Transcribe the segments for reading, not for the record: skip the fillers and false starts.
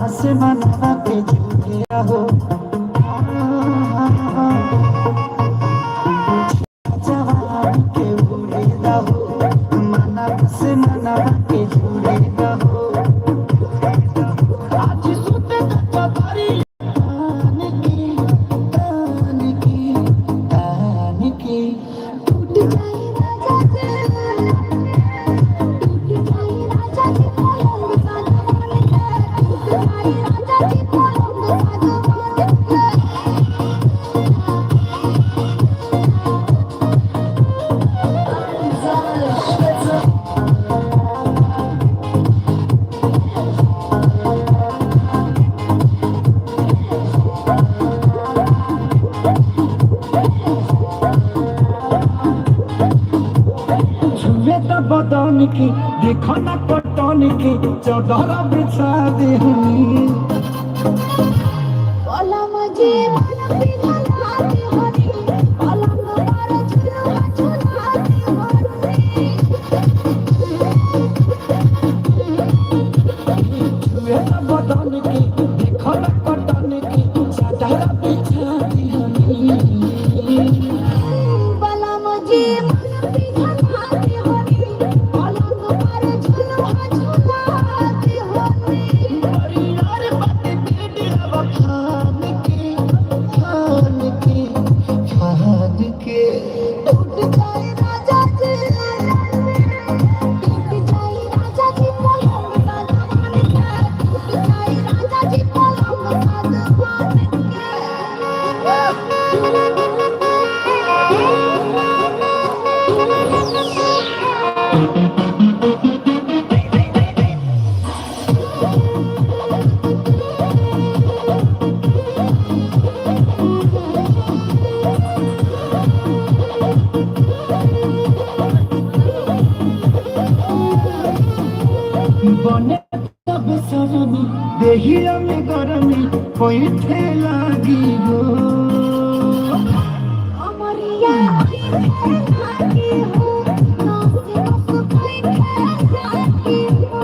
आसमान पे झूले रहो जवान के उड़े रहो मना से मना के झूले रहो आज सुते कचौरी तान की टूट जाए राजा जी पलंग साजवान के टूट जाए राजा जी पलंग साजवान के छुए तो बदन की देखो ना पटन की चौदह बिछा दे पलम जी मन पिघलाते हरी पलंग पर झुलवा झुलाते हरी छुए तो बदन की देखो ना पटन की चौदह बिछा दे पलम जी मन पिघलाते हरी पलंग पर झुलवा झुलाते हरी यार बात तेरी रवा खान के टूट जाए राजा जी पलंग साजवान के टूट जाए राजा जी पलंग साजवान बने तब सरमी देहिया में गरमी कोई थे लागी हो अमरिया लागी हो नासे नस कोई थे लागी हो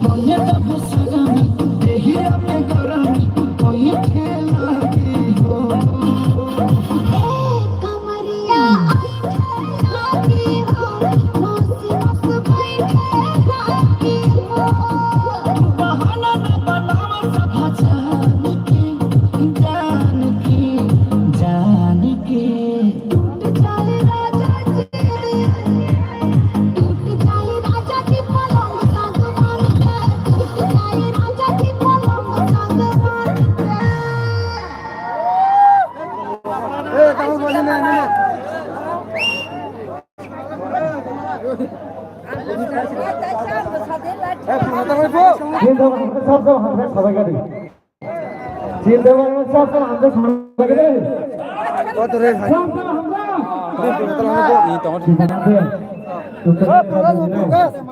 बने तब सरमी देहिया में गरमी कोई थे लागी हो कमरिया लागी हो नासे नस कोई थे लागी हो बहाना न बनावा सभा जान के टूट जाए राजा जी पलंग साजवान के टूट जाए राजा जी पलंग Sajwan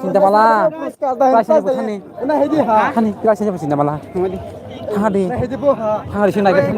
cinta malah kelasnya bukan nih kan nih kelasnya bukan cinta malah hari hari sini naik